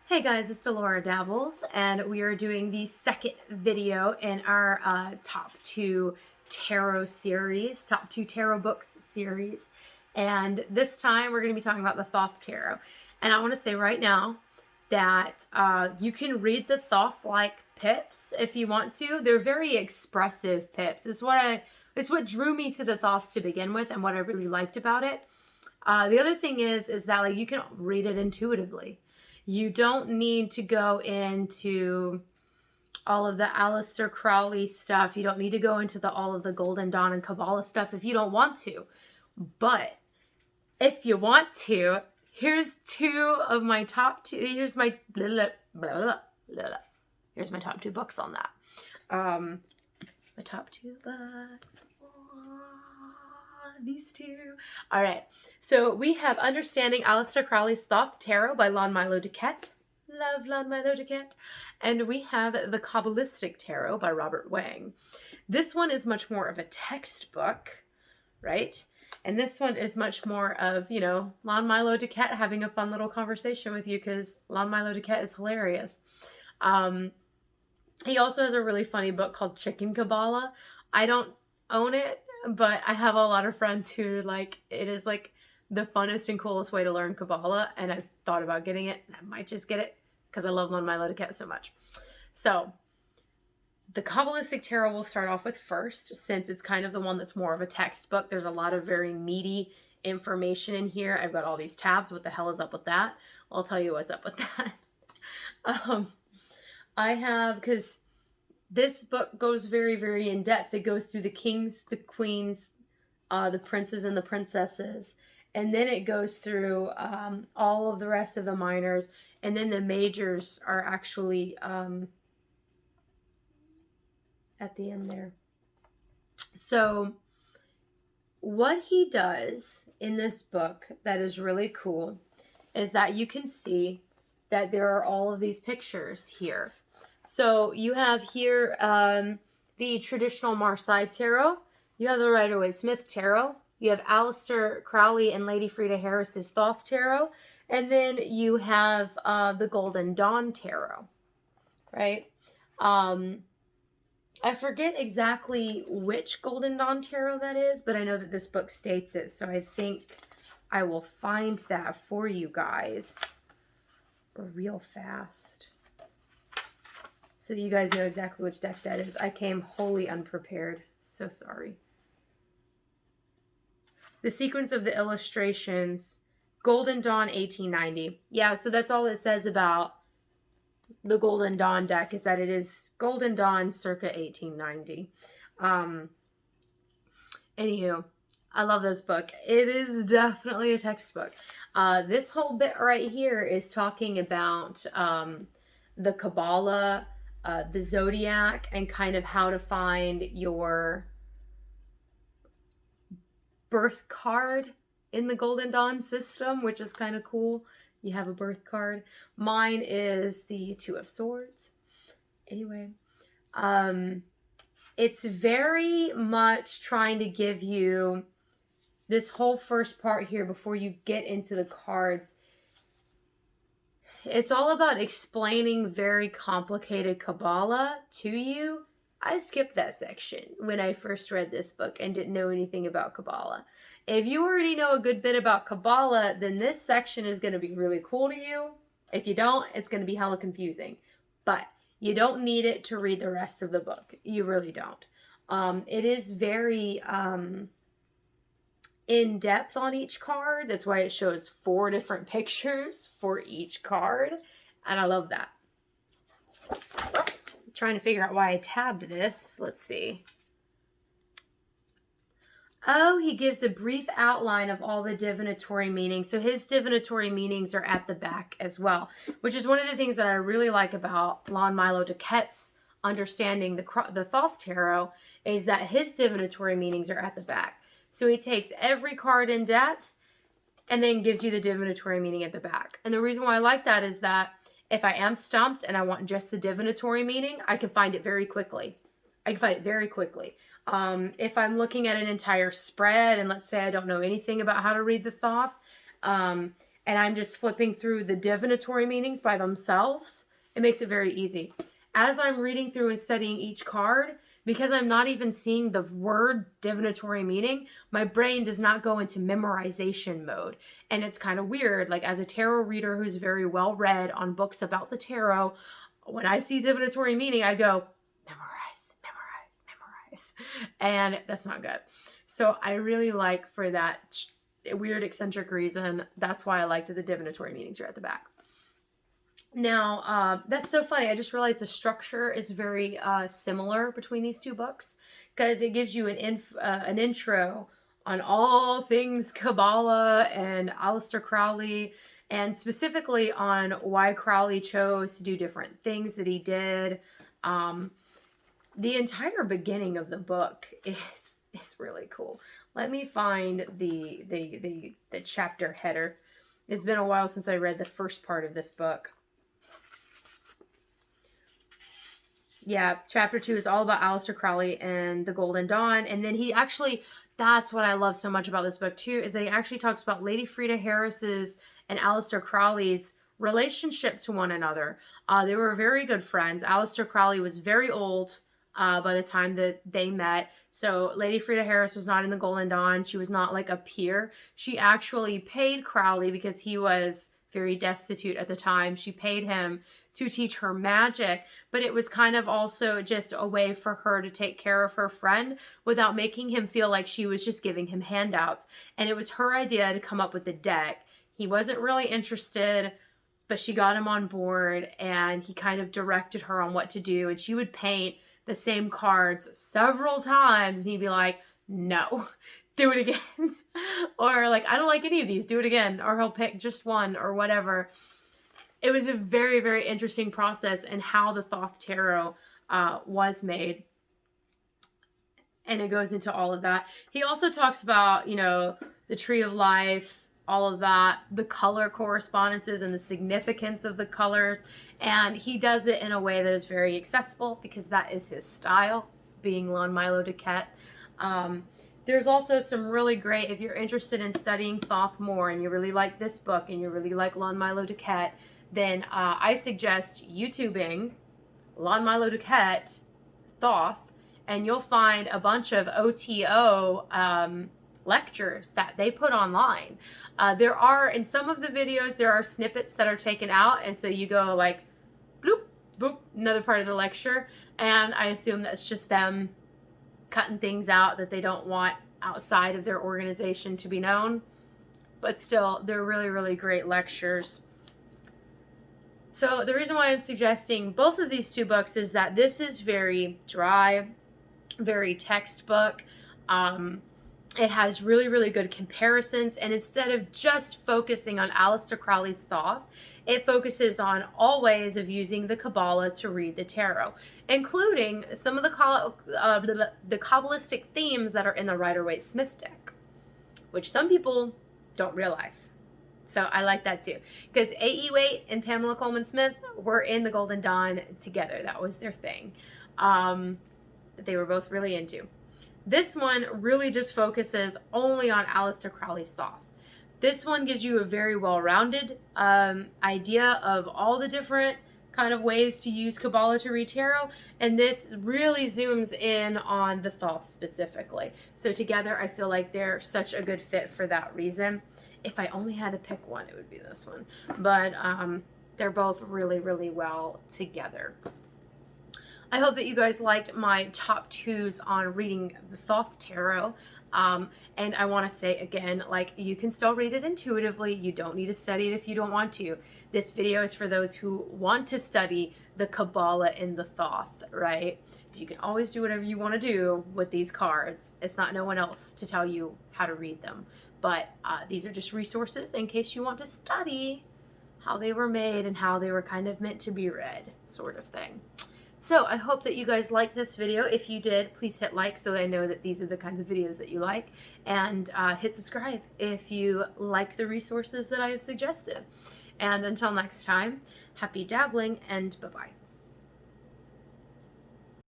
Hey guys, it's Delora Dabbles, and we are doing the second video in our top two tarot series, top two tarot books series. And this time we're going to be talking about the Thoth Tarot. And I want to say right now that you can read the Thoth-like pips if you want to. They're very expressive pips. It's what drew me to the Thoth to begin with, and what I really liked about it. The other thing is that like you can read it intuitively. You don't need to go into all of the Aleister Crowley stuff. You don't need to go into all of the Golden Dawn and Kabbalah stuff if you don't want to. But if you want to, here's two of my top two. Here's my here's my top two books on that. My top two books. These two. All right. So we have Understanding Aleister Crowley's Thoth Tarot by Milo DuQuette. Love Milo DuQuette. And we have the Kabbalistic Tarot by Robert Wang. This one is much more of a textbook, right? And this one is much more of, you know, Milo DuQuette having a fun little conversation with you because Milo DuQuette is hilarious. He also has a really funny book called Chicken Kabbalah. I don't own it, but I have a lot of friends who like it is like the funnest and coolest way to learn Kabbalah, and I've thought about getting it. I might just get it because I love Milo DuQuette so much. So the Kabbalistic Tarot we'll start off with first, since it's kind of the one that's more of a textbook. There's a lot of very meaty information in here. I've got all these tabs. What the hell is up with that? I'll tell you what's up with that. I have, because this book goes very, very in depth. It goes through the kings, the queens, the princes and the princesses. And then it goes through all of the rest of the minors. And then the majors are actually at the end there. So what he does in this book that is really cool is that you can see that there are all of these pictures here. So you have here the traditional Marseille Tarot. You have the Rider-Waite-Smith Tarot. You have Aleister Crowley and Lady Frida Harris's Thoth Tarot. And then you have the Golden Dawn Tarot, right? I forget exactly which Golden Dawn Tarot that is, but I know that this book states it. So I think I will find that for you guys real fast, so you guys know exactly which deck that is. I came wholly unprepared. So sorry. The sequence of the illustrations, Golden Dawn 1890. Yeah, so that's all it says about the Golden Dawn deck, is that it is Golden Dawn circa 1890. Anywho, I love this book. It is definitely a textbook. This whole bit right here is talking about the Kabbalah, the Zodiac, and kind of how to find your birth card in the Golden Dawn system, which is kind of cool. You have a birth card. Mine is the Two of Swords. Anyway, it's very much trying to give you this whole first part here before you get into the cards. It's all about explaining very complicated Kabbalah to you. I skipped that section when I first read this book and didn't know anything about Kabbalah. If you already know a good bit about Kabbalah, then this section is going to be really cool to you. If you don't, it's going to be hella confusing. But you don't need it to read the rest of the book. You really don't. It is very in depth on each card. That's why it shows 4 different pictures for each card. And I love that. I'm trying to figure out why I tabbed this. Let's see. Oh, he gives a brief outline of all the divinatory meanings. So his divinatory meanings are at the back as well, which is one of the things that I really like about Milo DuQuette's Understanding the Thoth Tarot, is that his divinatory meanings are at the back. So he takes every card in depth and then gives you the divinatory meaning at the back. And the reason why I like that is that if I am stumped and I want just the divinatory meaning, I can find it very quickly. If I'm looking at an entire spread, and let's say I don't know anything about how to read the Thoth, and I'm just flipping through the divinatory meanings by themselves, it makes it very easy. As I'm reading through and studying each card, because I'm not even seeing the word divinatory meaning, my brain does not go into memorization mode. And it's kind of weird. Like, as a tarot reader who's very well read on books about the tarot, when I see divinatory meaning, I go, memorize, memorize, memorize. And that's not good. So I really like, for that weird eccentric reason, that's why I like that the divinatory meanings are at the back. Now, that's so funny. I just realized the structure is very similar between these two books, because it gives you an intro on all things Kabbalah and Aleister Crowley, and specifically on why Crowley chose to do different things that he did. The entire beginning of the book is really cool. Let me find the chapter header. It's been a while since I read the first part of this book. Yeah, chapter 2 is all about Aleister Crowley and the Golden Dawn. And then he actually, that's what I love so much about this book too, is that he actually talks about Lady Freda Harris's and Aleister Crowley's relationship to one another. They were very good friends. Aleister Crowley was very old by the time that they met. So Lady Freda Harris was not in the Golden Dawn. She was not like a peer. She actually paid Crowley, because he was very destitute at the time. She paid him to teach her magic, but it was kind of also just a way for her to take care of her friend without making him feel like she was just giving him handouts. And it was her idea to come up with the deck. He wasn't really interested, but she got him on board, and he kind of directed her on what to do. And she would paint the same cards several times, and he'd be like, no, do it again. Or like, I don't like any of these, do it again. Or he'll pick just one or whatever. It was a very, very interesting process in how the Thoth Tarot was made. And it goes into all of that. He also talks about, you know, the Tree of Life, all of that, the color correspondences and the significance of the colors. And he does it in a way that is very accessible, because that is his style, being Milo DuQuette. There's also some really great, if you're interested in studying Thoth more and you really like this book and you really like Milo DuQuette, then I suggest YouTubing Milo DuQuette Thoth, and you'll find a bunch of OTO lectures that they put online. There are, in some of the videos, there are snippets that are taken out, and so you go like, bloop, boop, another part of the lecture, and I assume that's just them cutting things out that they don't want outside of their organization to be known. But still, they're really, really great lectures. So the reason why I'm suggesting both of these two books is that this is very dry, very textbook. It has really, really good comparisons. And instead of just focusing on Aleister Crowley's Thoth, it focuses on all ways of using the Kabbalah to read the tarot, including some of the Kabbalistic themes that are in the Rider-Waite-Smith deck, which some people don't realize. So I like that too, because A.E. Waite and Pamela Coleman Smith were in the Golden Dawn together. That was their thing that they were both really into. This one really just focuses only on Aleister Crowley's Thoth. This one gives you a very well-rounded idea of all the different kind of ways to use Kabbalah to read tarot, and this really zooms in on the Thoth specifically. So together, I feel like they're such a good fit for that reason. If I only had to pick one, it would be this one. But they're both really, really well together. I hope that you guys liked my top 2s on reading the Thoth Tarot. And I want to say again, like, you can still read it intuitively. You don't need to study it if you don't want to. This video is for those who want to study the Kabbalah in the Thoth, right? You can always do whatever you want to do with these cards. It's not no one else to tell you how to read them. But these are just resources in case you want to study how they were made and how they were kind of meant to be read, sort of thing. So I hope that you guys liked this video. If you did, please hit like so that I know that these are the kinds of videos that you like. And hit subscribe if you like the resources that I have suggested. And until next time, happy dabbling and bye-bye.